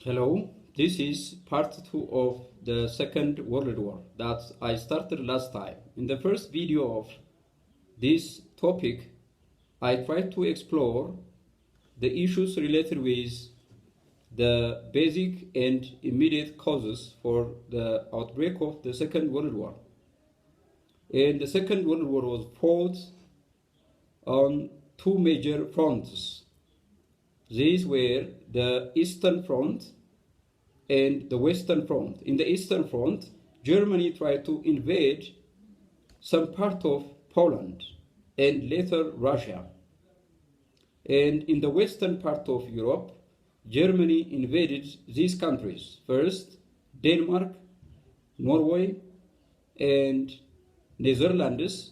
Hello, this is part 2 of the Second World War that I started last time. In the first video of this topic, I tried to explore the issues related with the basic and immediate causes for the outbreak of the Second World War. And the Second World War was fought on two major fronts. These were the Eastern Front and the Western Front. In the Eastern Front, Germany tried to invade some part of Poland and later Russia. And in the western part of Europe, Germany invaded these countries. First, Denmark, Norway, and Netherlands,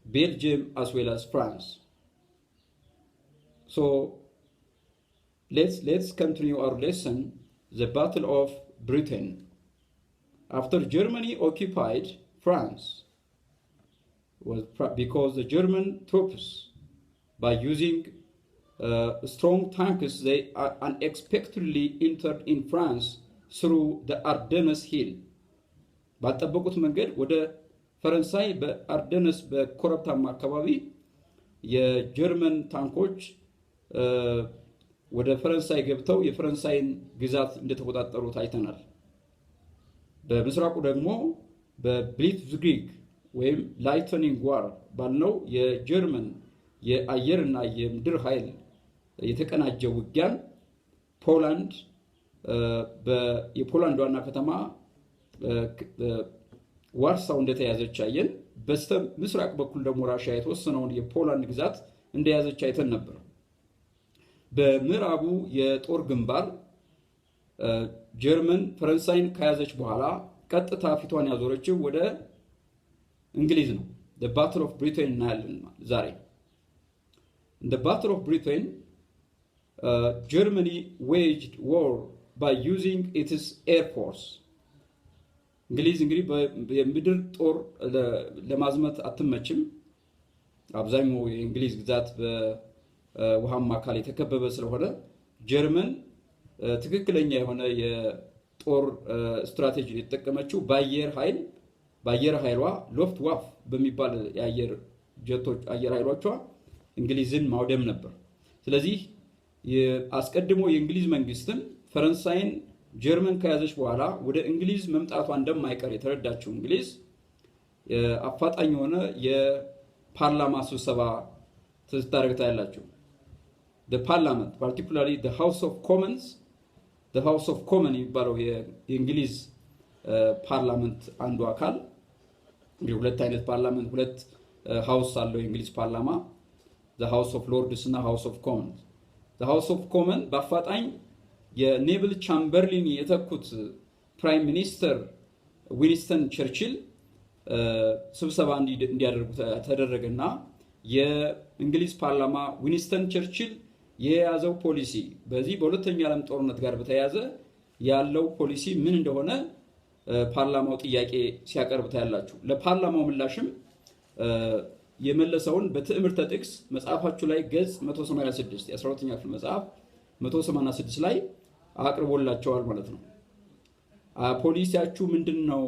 Belgium, as well as France. So let's continue our lesson, the Battle of Britain. After Germany occupied France, because the German troops, by using strong tanks, they unexpectedly entered in France through the Ardennes Hill. ባልጠበቁት መንገድ ወደ ፈረንሳይ በአርደነስ በኮረብታማ አካባቢ የጀርመን ታንኮች ወደ ፈረንሳይ ገብተው የፈረንሳይን ግዛት እንደተቆጣጠሩ ታይተናል። በምስራቁ ደግሞ በብሊትዝክሪግ ወይም ላይትኒንግ ዋር ባልነው የጀርመን የአየርና የምድር ኃይል የተቀናጀ ውጊያን ፖላንድ የፖላንድ ዋና ከተማ ዋርሳው እንደተያዘች አየን። በስተ ምስራቅ በኩል ደግሞ ራሽያ የተወሰነውን የፖላንድ ግዛት እንደያዘች አይተን ነበር። በምዕራቡ የጦር ግንባር ጀርመን ፈረንሳይን ከያዘች በኋላ ቀጥታ ፊቷን ያዞረችው ወደ እንግሊዝ ነው። the battle of britain እናያለን ዛሬ። in the battle of britain Germany waged war by using its air force. እንግሊዝ እንግዲህ በምድር ጦር ለማዝመት አትመችም። አብዛኛው የእንግሊዝ ግዛት በውሃማ አካል የተከበበ ስለሆነ ጀርመን ትክክለኛ የሆነ የጦር ስትራቴጂ የተጠቀመችው በአየር ኃይሏ ሎፍት ዋፍ በሚባል የአየር ጀቶች አየር ኃይሎቿ እንግሊዝን ማውደም ነበር። ስለዚህ አስቀድሞ የእንግሊዝ መንግስትም ፈረንሳይን ጀርመን ከያዘች በኋላ ወደ እንግሊዝ መምጣቷ እንደማይቀር የተረዳችው እንግሊዝ አፋጣኝ የሆነ የፓርላማ ስብሰባ ተስታረግታ ያላችሁ the parliament, particularly the house of commons የሚባለው የእንግሊዝ ፓርላመንት አንዱ አካል እንግዲህ ሁለት አይነት ፓርላመንት ሁለት ሃውስ አለው የእንግሊዝ ፓርላማ the house of lords እና house of commons. the house of commons በአፋጣኝ የኔቭል ቻምበርሊን የተኩት ፕራይም ሚኒስተር ዊንስተን ቸርችል ስብሰባ እንዲያደርጉ ተደረገና የእንግሊዝ ፓርላማ ዊንስተን ቸርችል የያዘው ፖሊሲ በዚህ በሁለተኛው ዓለም ጦርነት ጋር በተያያዘ ያለው ፖሊሲ ምን እንደሆነ ፓርላማው ጥያቄ ሲያቀርብ ታያላችሁ። ለፓርላማው ምላሽም የመለሰውን በትምህርት ጥቅስ መጽሐፋችሁ ላይ ገጽ 186 የ12ኛ ክፍል መጽሐፍ 186 ላይ አቅርቦላቸዋል ማለት ነው። ፖሊሲያችሁ ምንድነው?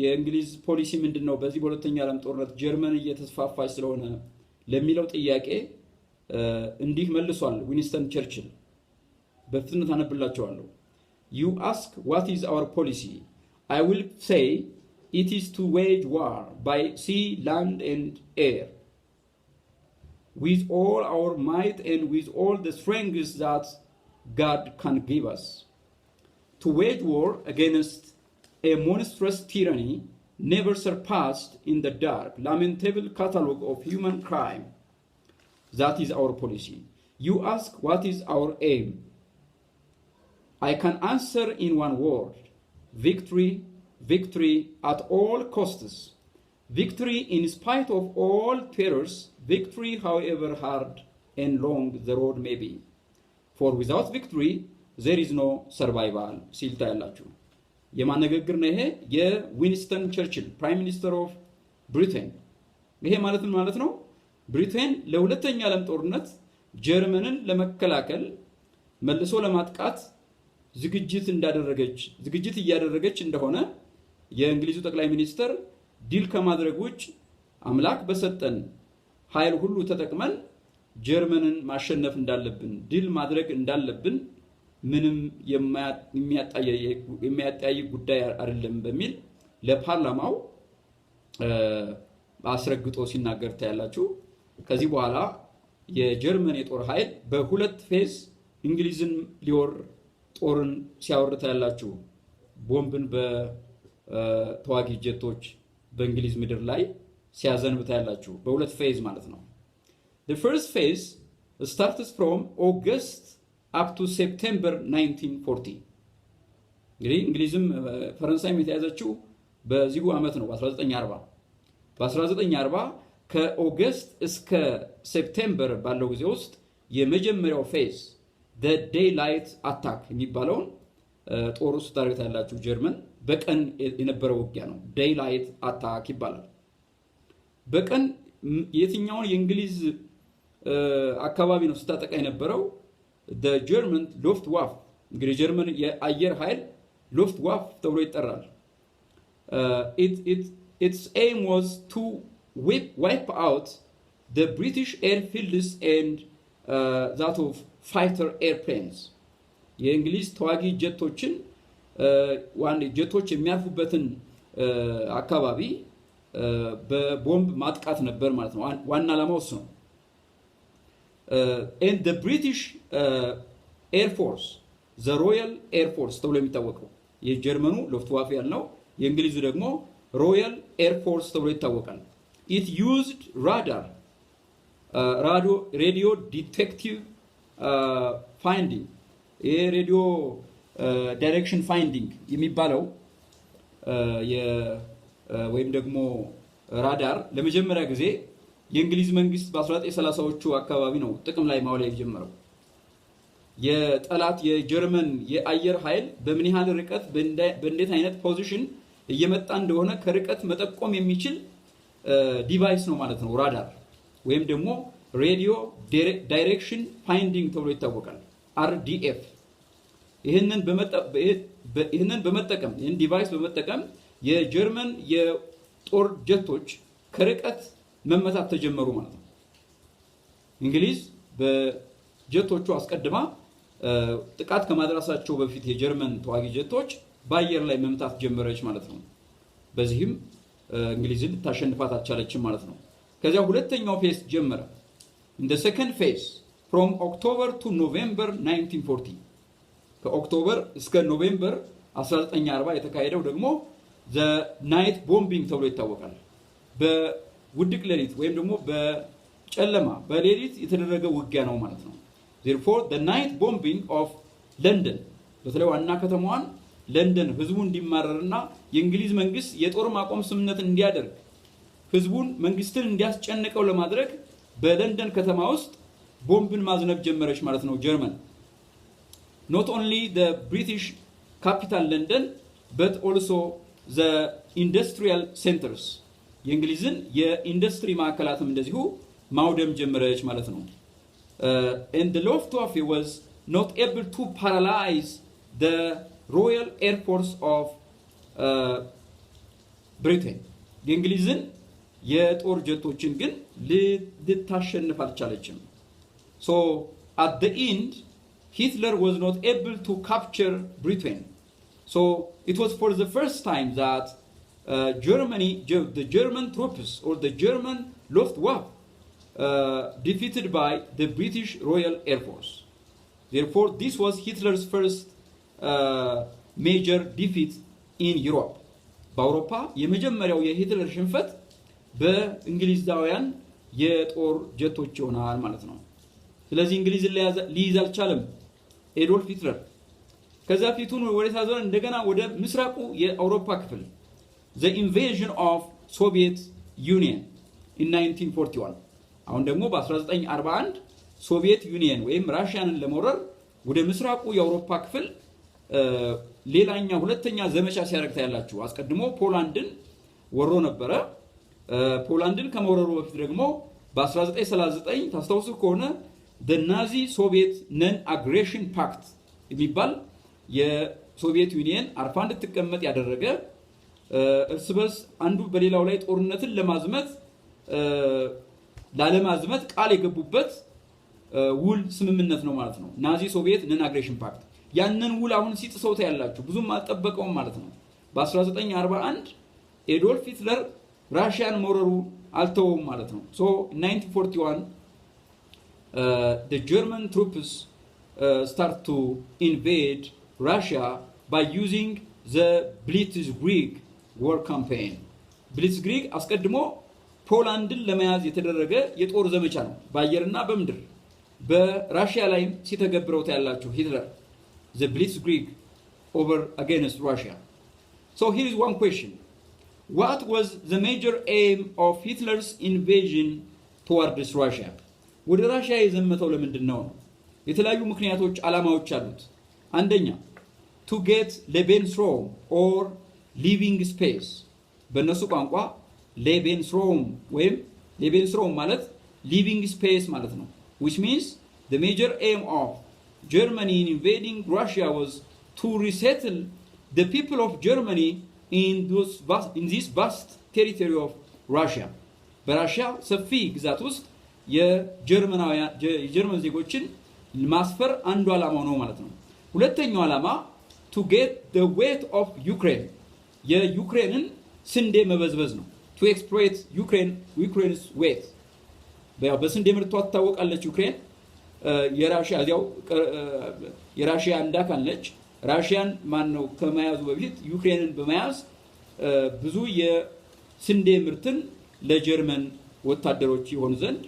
የእንግሊዝ ፖሊሲ ምንድነው? በዚህ በሁለተኛው ዓለም ጦርነት ጀርመን እየተስፋፋች ስለሆነ ለሚለው ጥያቄ እንዲህ መልሷል ዊንስተን ቸርችል። በፍጥነት አነብላችኋለሁ። You ask what is our policy? I will say it is to wage war by sea, land and air, with all our might and with all the strength that God can give us. To wage war against a monstrous tyranny never surpassed in the dark, lamentable catalogue of human crime. That is our policy. You ask what is our aim? I can answer in one word: victory, victory at all costs. Victory in spite of all terrors, victory however hard and long the road may be. For without victory, there is no survival. ሲል ታያላችሁ። የማን ንግግር ነው ይሄ? የዊንስተን ቸርችል ፕራይም ሚኒስተር ኦፍ ብሪቴን። ይሄ ማለት ነው ብሪቴን ለሁለተኛ ዓለም ጦርነት ጀርመንን ለመከላከል መልሶ ለማጥቃት ዝግጅት እያደረገች እንደሆነ የእንግሊዙ ጠቅላይ ሚኒስትር ዲል ከማድረግ ውጭ አምላክ በሰጠን ኃይል ሁሉ ተጠቅመን ጀርመንን ማሸነፍ እንዳለብን ዲል ማድረግ እንዳለብን ምንም የሚያጠያይቅ ጉዳይ አይደለም በሚል ለፓርላማው አስረግጦ ሲናገር ታያላችሁ። ከዚህ በኋላ የጀርመን የጦር ኃይል በሁለት ፌዝ እንግሊዝን ሊወር ጦርን ሲያወርድ ታያላችሁ። ቦምብን በተዋጊ ጀቶች በእንግሊዝ ምድር ላይ ሲያዘንብ ታያላችሁ። በሁለት ፌዝ ማለት ነው። The first phase starts from August up to September 1940. እንግዲህ እንግሊዝም ፈረንሳይም የተያዘችው በዚሁ ዓመት ነው በ1940 በ1940 ከኦገስት እስከ ሴፕቴምበር ባለው ጊዜ ውስጥ የመጀመሪያው ፌዝ the daylight attack የሚባለውን ጦር ውስጥ ታርጌታላችሁ። ጀርመን በቀን የነበረው ውጊያ ነው። daylight attack ይባላል። በቀን የትኛውን የእንግሊዝ አካባቢ ነው ስታጠቃ የነበረው? the German Luftwaffe እንግዲህ ጀርመን የአየር ኃይል Luftwaffe ተብሎ ይጠራል። its aim was to wipe out the British airfields and that of fighter airplanes. የእንግሊዝ ተዋጊ ጀቶችን ጀቶች የሚያርፉበትን አካባቢ በቦምብ ማጥቃት ነበር ማለት ነው። ዋና ዓላማው እሱ ነው። and the British Air Force, the Royal Air Force ተብሎ የሚታወቀው የጀርመኑ ሉፍትዋፌ ያልነው የእንግሊዙ ደግሞ Royal Air Force ተብሎ ይታወቃል። it used radio detective finding radio direction finding የሚባለው ወይም ደግሞ ራዳር ለመጀመሪያ ጊዜ የእንግሊዝ መንግስት በ1930ዎቹ አካባቢ ነው ጥቅም ላይ ማዋል የጀመረው። የጠላት የጀርመን የአየር ኃይል በምን ያህል ርቀት በእንዴት አይነት ፖዚሽን እየመጣ እንደሆነ ከርቀት መጠቆም የሚችል ዲቫይስ ነው ማለት ነው ራዳር ወይም ደግሞ ሬዲዮ ዳይሬክሽን ፋይንዲንግ ተብሎ ይታወቃል RDF። ይህንን በመጠቀም ይህን ዲቫይስ በመጠቀም የጀርመን የጦር ጀቶች ከርቀት መመታት ተጀመሩ ማለት ነው። እንግሊዝ በጀቶቹ አስቀድማ ጥቃት ከማድረሳቸው በፊት የጀርመን ተዋጊ ጀቶች በአየር ላይ መምታት ጀመረች ማለት ነው። በዚህም እንግሊዝን ታሸንፋት አልቻለችም ማለት ነው። ከዚያ ሁለተኛው ፌዝ ጀመረ። in the second phase from October to November 1940 ከኦክቶበር እስከ ኖቬምበር 1940 የተካሄደው ደግሞ the night bombing ተብሎ ይታወቃል። በውድቅ ሌሊት ወይም ደግሞ በጨለማ በሌሊት የተደረገ ውጊያ ነው ማለት ነው። therefore the night bombing of London በተለይ ዋና ከተማዋን ለንደን ህዝቡ እንዲማረርና የእንግሊዝ መንግስት የጦር ማቆም ስምምነት እንዲያደርግ ህዝቡን መንግስትን እንዲያስጨንቀው ለማድረግ በለንደን ከተማ ውስጥ ቦምብን ማዝነብ ጀመረች ማለት ነው ጀርመን። not only the British capital London but also the industrial centers የእንግሊዝን የኢንዱስትሪ ማዕከላትም እንደዚሁ ማውደም ጀመረች ማለት ነው። and the Luftwaffe was not able to paralyze the Royal Air Force of Britain የእንግሊዝን የጦር ጀቶችን ግን ልታሸንፍ አልቻለችም። so at the end Hitler was not able to capture Britain. So it was for the first time that the German troops or the German Luftwaffe defeated by the British Royal Air Force. Therefore, this was Hitler's first major defeat in Europe. በአውሮፓ የመጀመሪያው የሂትለር ሽንፈት በእንግሊዛውያን የጦር ጀቶች ይሆናል ማለት ነው። ስለዚህ እንግሊዝን ሊይዝ አልቻለም ኤዶልፍ ሂትለር። ከዛ ፊቱን ወደ ታዘረ እንደገና ወደ ምስራቁ የአውሮፓ ክፍል the invasion of Soviet Union in 1941 አሁን ደግሞ በ1941 ሶቪየት ዩኒየን ወይም ራሽያንን ለመውረር ወደ ምስራቁ የአውሮፓ ክፍል ሌላኛ ሁለተኛ ዘመቻ ሲያደርግ ታያላችሁ። አስቀድሞ ፖላንድን ወሮ ነበረ። ፖላንድን ከመውረሩ በፊት ደግሞ በ1939 ታስታውሱ ከሆነ the Nazi Soviet non-aggression pact የሚባል የሶቪየት ዩኒየን አርፋ እንድትቀመጥ ያደረገ እርስ በርስ አንዱ በሌላው ላይ ጦርነትን ላለማዝመት ቃል የገቡበት ውል ስምምነት ነው ማለት ነው። ናዚ ሶቪየት ነን አግሬሽን ፓክት ያንን ውል አሁን ሲጥሰው ታያላችሁ። ብዙም አልጠበቀውም ማለት ነው። በ1941 ኤዶልፍ ሂትለር ራሽያን መውረሩ አልተወውም ማለት ነው። so in 1941 the German troops start to invade Russia by using the Blitzkrieg war campaign. Blitzkrieg አስቀድሞ ፖላንድን ለመያዝ የተደረገ የጦር ዘመቻ ነው። በአየርና በምድር በራሽያ ላይ ሲተገብረው ታያላችሁ ሂትለር the Blitzkrieg over against Russia. So here is one question. What was the major aim of Hitler's invasion towards Russia? ወደ ራሽያ የዘመተው ለምንድን ነው? የተለያዩ ምክንያቶች አላማዎች አሉት። አንደኛ to get Lebensraum or living space በእነሱ ቋንቋ Lebensraum ወይም Lebensraum ማለት living space ማለት ነው, which means the major aim of Germany in invading Russia was to resettle the people of Germany in this vast territory of Russia. በራሽያ ሰፊ ግዛት ውስጥ የጀርመን ዜጎችን ማስፈር አንዱ ዓላማው ነው ማለት ነው። ሁለተኛው ዓላማ to get the weight of Ukraine የዩክሬንን ስንዴ መበዝበዝ ነው። to exploit Ukraine's weight በስንዴ ምርቷ ትታወቃለች ዩክሬን የራሽያ እንዳካል ነች። ራሽያን ማነው ከመያዙ በፊት ዩክሬንን በመያዝ ብዙ የስንዴ ምርትን ለጀርመን ወታደሮች ይሆን ዘንድ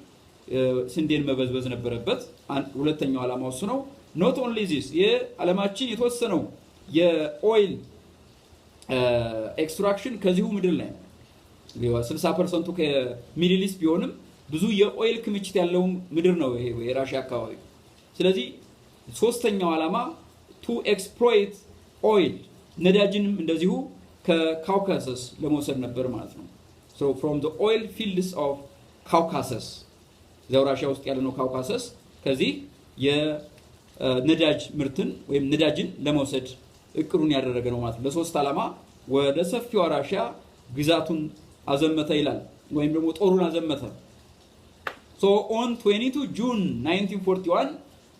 ስንዴን መበዝበዝ ነበረበት። ሁለተኛው ዓላማው እሱ ነው። not only this የዓለማችን የተወሰነው የኦይል ኤክስትራክሽን ከዚሁ ምድር ላይ 60% ከሚድል ኢስት ቢሆንም ብዙ የኦይል ክምችት ያለው ምድር ነው ይሄ የራሽያ አካባቢ። ስለዚህ ሶስተኛው ዓላማ to exploit oil ነዳጅንም እንደዚሁ ከካውካሰስ ለመውሰድ ነበር ማለት ነው። so from the oil fields of Caucasus ዘው ራሽያ ውስጥ ያለ ነው ካውካሰስ ከዚህ የነዳጅ ምርትን ወይም ነዳጅን ለመውሰድ እቅዱን ያደረገ ነው ማለት ነው። ለሶስት ዓላማ ወደ ሰፊው ራሽያ ግዛቱን አዘመተ ይላል ወይም ደግሞ ጦሩን አዘመተ። so on 22 June 1941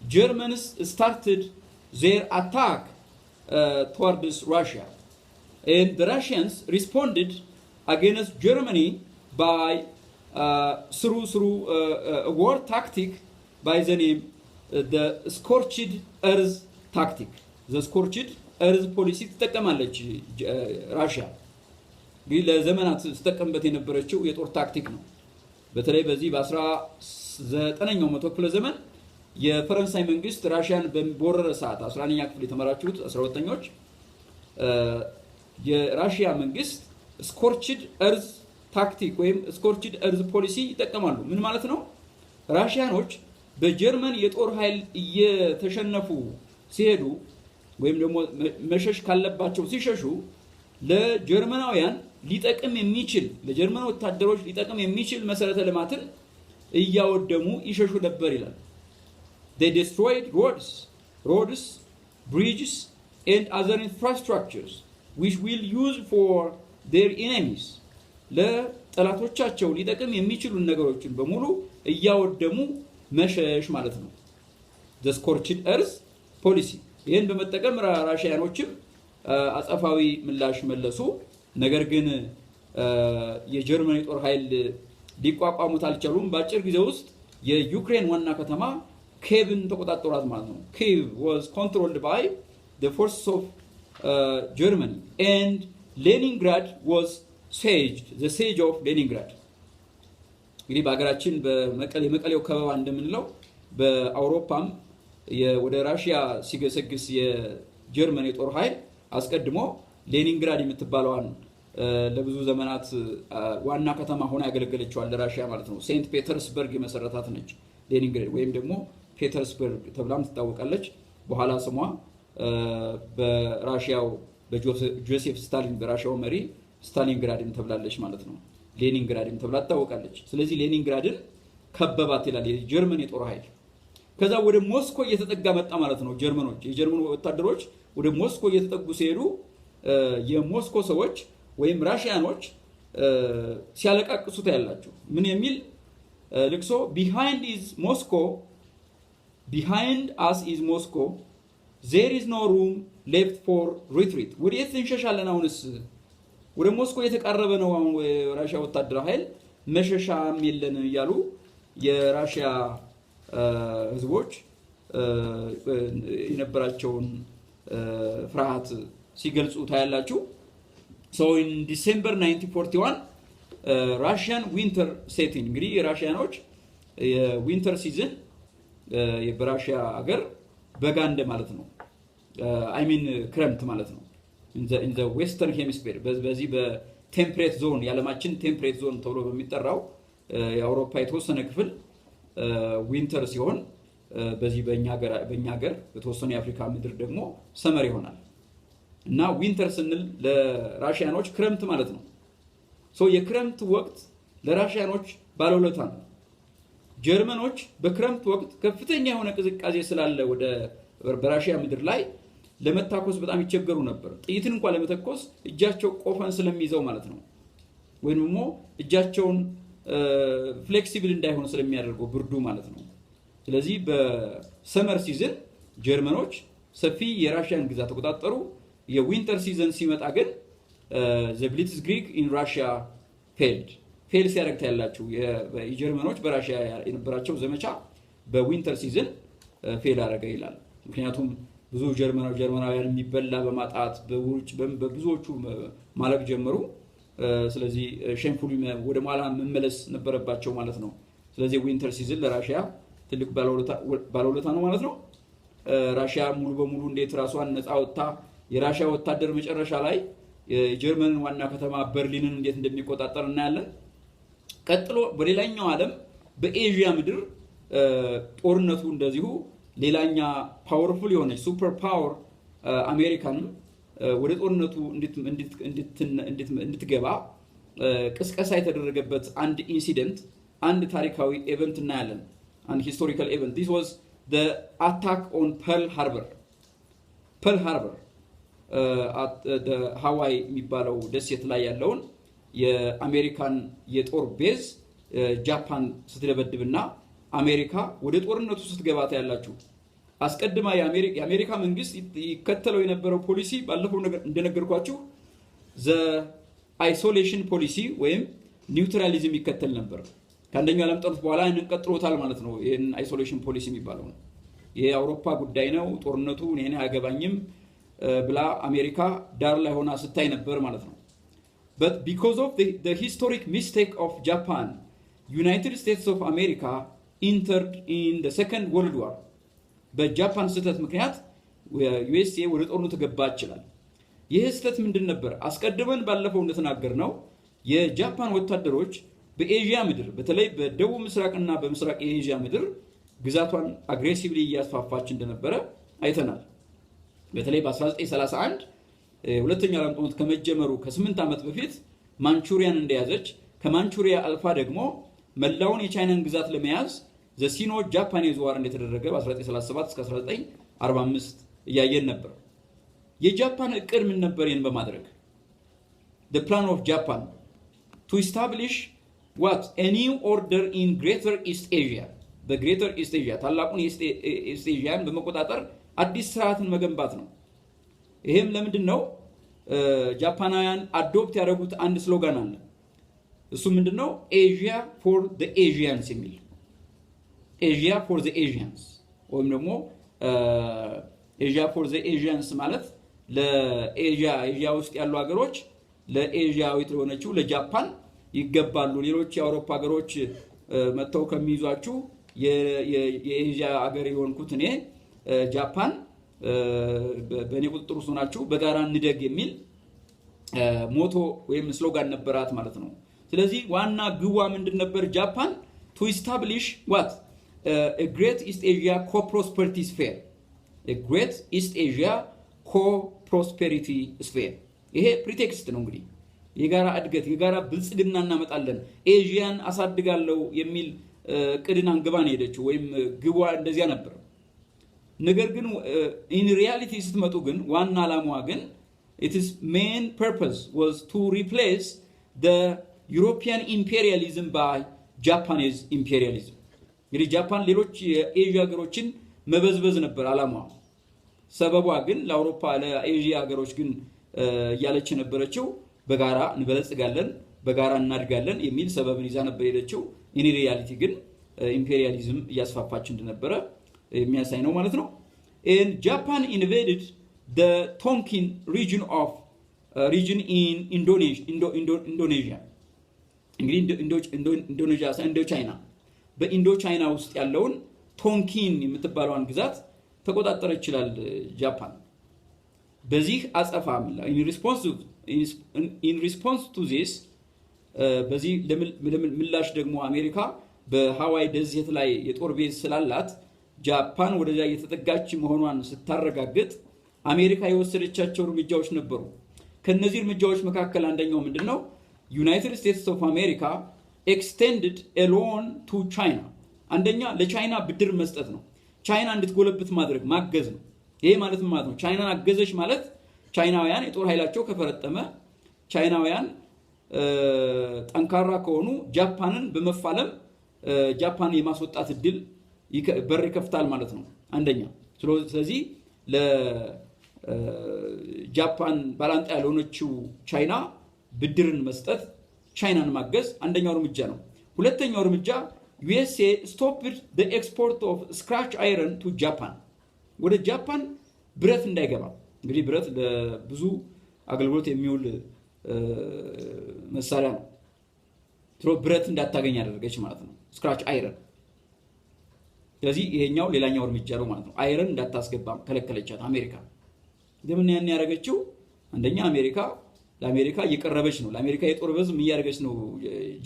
Germans started their attack towards Russia and the Russians responded against Germany by through a war tactic by the name the scorched earth tactic. the scorched earth policy ተጠቀማለች ራሽያ ለዘመናት ተጠቀምበት የነበረችው የጦር ታክቲክ ነው። በተለይ በዚህ በ19ኛው መቶ ክፍለ ዘመን የፈረንሳይ መንግስት ራሽያን በወረረ ሰዓት 11ኛ ክፍል የተመራችሁት 12ኞች የራሽያ መንግስት ስኮርችድ እርዝ ታክቲክ ወይም ስኮርችድ እርዝ ፖሊሲ ይጠቀማሉ። ምን ማለት ነው? ራሽያኖች በጀርመን የጦር ኃይል እየተሸነፉ ሲሄዱ ወይም ደግሞ መሸሽ ካለባቸው ሲሸሹ ለጀርመናውያን ሊጠቅም የሚችል ለጀርመን ወታደሮች ሊጠቅም የሚችል መሰረተ ልማትን እያወደሙ ይሸሹ ነበር ይላል። they destroyed roads, bridges and other infrastructures which will use for their enemies. ለጠላቶቻቸው ሊጠቅም የሚችሉ ነገሮችን በሙሉ እያወደሙ መሸሽ ማለት ነው። the scorched earth policy ይሄን በመጠቀም ራሽያኖችም አጸፋዊ ምላሽ መለሱ። ነገር ግን የጀርመን የጦር ኃይል ሊቋቋሙት አልቻሉም። በአጭር ጊዜ ውስጥ የዩክሬን ዋና ከተማ ኬቭን ተቆጣጠሯት ማለት ነው። ኬቭ was controlled by the forces of Germany and Leningrad was sieged, the siege of Leningrad. እንግዲህ በአገራችን በመቀሌው ከበባ እንደምንለው በአውሮፓም ወደ ራሽያ ሲገሰግስ የጀርመን የጦር ኃይል አስቀድሞ ሌኒንግራድ የምትባለዋን ለብዙ ዘመናት ዋና ከተማ ሆና ያገለገለችዋል ለራሽያ ማለት ነው። ሴንት ፒተርስበርግ የመሰረታት ነች ሌኒንግራድ ወይም ደግሞ ፒተርስበርግ ተብላም ትታወቃለች። በኋላ ስሟ በራሽያው በጆሴፍ ስታሊን በራሽያው መሪ ስታሊንግራድም ተብላለች ማለት ነው። ሌኒንግራድም ተብላ ትታወቃለች። ስለዚህ ሌኒንግራድን ከበባት ይላል የጀርመን የጦር ኃይል። ከዛ ወደ ሞስኮ እየተጠጋ መጣ ማለት ነው። ጀርመኖች የጀርመን ወታደሮች ወደ ሞስኮ እየተጠጉ ሲሄዱ የሞስኮ ሰዎች ወይም ራሽያኖች ሲያለቃቅሱ ታያላችሁ። ምን የሚል ልቅሶ? behind us is Moscow, there is no room left for retreat. ወዴት እንሸሻለን? አሁንስ ወደ ሞስኮ የተቃረበ ነው አሁን ራሽያ ወታደር ኃይል መሸሻም የለን እያሉ የራሽያ ህዝቦች የነበራቸውን ፍርሃት ሲገልጹ ታያላችሁ። so in December 1941 Russian winter set in እንግዲህ የራሽያኖች የዊንተር ሲዝን የበራሽያ ሀገር በጋ እንደ ማለት ነው። I mean ክረምት ማለት ነው። in the western hemisphere በዚህ በቴምፕሬት ዞን የዓለማችን ቴምፕሬት ዞን ተብሎ በሚጠራው የአውሮፓ የተወሰነ ክፍል ዊንተር ሲሆን በዚህ በእኛ ሀገር የተወሰነ የአፍሪካ ምድር ደግሞ ሰመር ይሆናል። እና ዊንተር ስንል ለራሽያኖች ክረምት ማለት ነው። ሶ የክረምት ወቅት ለራሽያኖች ባለውለታ ነው። ጀርመኖች በክረምት ወቅት ከፍተኛ የሆነ ቅዝቃዜ ስላለ ወደ በራሽያ ምድር ላይ ለመታኮስ በጣም ይቸገሩ ነበር። ጥይትን እንኳን ለመተኮስ እጃቸው ቆፈን ስለሚይዘው ማለት ነው። ወይም ደግሞ እጃቸውን ፍሌክሲብል እንዳይሆን ስለሚያደርገው ብርዱ ማለት ነው። ስለዚህ በሰመር ሲዝን ጀርመኖች ሰፊ የራሽያን ግዛት ተቆጣጠሩ። የዊንተር ሲዝን ሲመጣ ግን the Blitzkrieg in Russia ፌል ሲያደርግ ታያላችሁ። የጀርመኖች በራሽያ የነበራቸው ዘመቻ በዊንተር ሲዝን ፌል አደረገ ይላል። ምክንያቱም ብዙ ጀርመናውያን የሚበላ በማጣት በውርጭ በብዙዎቹ ማለቅ ጀመሩ። ስለዚህ ሼምፉሊ ወደ ኋላ መመለስ ነበረባቸው ማለት ነው። ስለዚህ ዊንተር ሲዝን ለራሽያ ትልቅ ባለውለታ ነው ማለት ነው። ራሽያ ሙሉ በሙሉ እንዴት ራሷን ነፃ ወጣ የራሽያ ወታደር መጨረሻ ላይ የጀርመንን ዋና ከተማ በርሊንን እንዴት እንደሚቆጣጠር እናያለን። ቀጥሎ በሌላኛው ዓለም በኤዥያ ምድር ጦርነቱ እንደዚሁ ሌላኛ ፓወርፉል የሆነች ሱፐር ፓወር አሜሪካንም ወደ ጦርነቱ እንድትገባ ቅስቀሳ የተደረገበት አንድ ኢንሲደንት አንድ ታሪካዊ ኢቨንት እናያለን። አንድ ሂስቶሪካል ኢቨንት this was the attack on Pearl Harbor at the Hawaii የሚባለው ደሴት ላይ ያለውን የአሜሪካን የጦር ቤዝ ጃፓን ስትደበድብና አሜሪካ ወደ ጦርነቱ ስትገባ ታያላችሁ። አስቀድማ የአሜሪካ መንግስት ይከተለው የነበረው ፖሊሲ ባለፈው እንደነገርኳችሁ the isolation policy ወይም ኒውትራሊዝም ይከተል ነበር። ከአንደኛው ዓለም ጦርነት በኋላ እንቀጥሎታል ማለት ነው። ይሄን አይሶሌሽን ፖሊሲ የሚባለው ነው። ይሄ የአውሮፓ ጉዳይ ነው፣ ጦርነቱ እኔን አያገባኝም ብላ አሜሪካ ዳር ላይ ሆና ስታይ ነበር ማለት ነው። but because of the historic mistake of Japan, United States of America entered in the Second World War. በጃፓን ስህተት ምክንያት USA ወደ ጦርነቱ ገባ ይችላል። ይህ ስህተት ምንድን ነበር? አስቀድመን ባለፈው እንደተናገርነው የጃፓን ወታደሮች በኤዥያ ምድር በተለይ በደቡብ ምስራቅና በምስራቅ የኤዥያ ምድር ግዛቷን አግሬሲቭሊ እያስፋፋች እንደነበረ አይተናል። በተለይ በ1931 ሁለተኛው ዓለም ጦርነት ከመጀመሩ ከ8 ዓመት በፊት ማንቹሪያን እንደያዘች ከማንቹሪያ አልፋ ደግሞ መላውን የቻይናን ግዛት ለመያዝ the Sino-Japanese war እንደተደረገ በ1937 እስከ 1945 እያየን ነበር። የጃፓን እቅድ ምን ነበር? ይህን በማድረግ the plan of Japan to establish what a new order in Greater East Asia በግሬተር ኢስት ኤዥያ ታላቁን ኢስት ኤዥያን በመቆጣጠር አዲስ ስርዓትን መገንባት ነው። ይሄም ለምንድን ነው? ጃፓናውያን አዶፕት ያደረጉት አንድ ስሎጋን አለ። እሱ ምንድነው? ኤዥያ ፎር ዘ ኤዥያንስ የሚል ኤዥያ ፎር ዘ ኤዥያንስ ወይም ደግሞ ኤዥያ ፎር ዘ ኤዥያንስ ማለት ለኤዥያ ውስጥ ያሉ ሀገሮች ለኤዥያዊት ለሆነችው ለጃፓን ይገባሉ። ሌሎች የአውሮፓ ሀገሮች መተው ከሚይዟችሁ የኤዥያ ሀገር የሆንኩት እኔ ጃፓን በእኔ ቁጥጥር ውስጥ ሆናችሁ በጋራ እንደግ የሚል ሞቶ ወይም ስሎጋን ነበራት ማለት ነው። ስለዚህ ዋና ግቧ ምንድን ነበር? ጃፓን to establish what a great East Asia co-prosperity sphere, a great East Asia co-prosperity sphere። ይሄ ፕሪቴክስት ነው እንግዲህ የጋራ እድገት የጋራ ብልጽግና እናመጣለን ኤዥያን አሳድጋለሁ የሚል ቅድን አንግባን ሄደችው ወይም ግቧ እንደዚያ ነበር። ነገር ግን in reality ስትመጡ ግን ዋና ዓላማዋ ግን its main purpose was to replace the European imperialism by Japanese imperialism. እንግዲህ ጃፓን ሌሎች የኤዥያ ሀገሮችን መበዝበዝ ነበር ዓላማዋ። ሰበቧ ግን ለአውሮፓ ለኤዥያ ሀገሮች ግን ያለች ነበረችው በጋራ እንበለጽጋለን በጋራ እናድጋለን የሚል ሰበብን ይዛ ነበር ሄደችው። in reality ግን ኢምፔሪያሊዝም እያስፋፋች እንደነበረ የሚያሳይ ነው ማለት ነው። and Japan invaded the Tonkin region in Indonesia. እንግዲህ ኢንዶ ቻይና በኢንዶ ቻይና ውስጥ ያለውን ቶንኪን የምትባለውን ግዛት ተቆጣጠረ ይችላል ጃፓን። በዚህ አጸፋ in response to this በዚህ ምላሽ ደግሞ አሜሪካ በሃዋይ ደሴት ላይ የጦር ቤዝ ስላላት ጃፓን ወደዚያ እየተጠጋች መሆኗን ስታረጋግጥ አሜሪካ የወሰደቻቸው እርምጃዎች ነበሩ። ከነዚህ እርምጃዎች መካከል አንደኛው ምንድነው? ዩናይትድ ስቴትስ ኦፍ አሜሪካ extended a loan to China. አንደኛ ለቻይና ብድር መስጠት ነው። ቻይና እንድትጎለብት ማድረግ ማገዝ ነው። ይሄ ማለት ነው ቻይናን አገዘች ማለት ቻይናውያን የጦር ኃይላቸው ከፈረጠመ ቻይናውያን ጠንካራ ከሆኑ ጃፓንን በመፋለም ጃፓን የማስወጣት እድል በር ይከፍታል ማለት ነው አንደኛ። ስለዚህ ለጃፓን ባላንጣ ያልሆነችው ቻይና ብድርን መስጠት ቻይናን ማገዝ አንደኛው እርምጃ ነው። ሁለተኛው እርምጃ USA stopped the export of scratch iron to Japan. ወደ ጃፓን ብረት እንዳይገባ እንግዲህ ብረት ለብዙ አገልግሎት የሚውል መሳሪያ ነው። ብረት እንዳታገኝ ያደረገች ማለት ነው scratch iron። ስለዚህ ይሄኛው ሌላኛው እርምጃ ነው ማለት ነው። አይረን እንዳታስገባ ከለከለቻት አሜሪካ። ለምን ያን ያደረገችው? አንደኛ ለአሜሪካ እየቀረበች ነው። ለአሜሪካ የጦር በዝም እያደረገች ነው።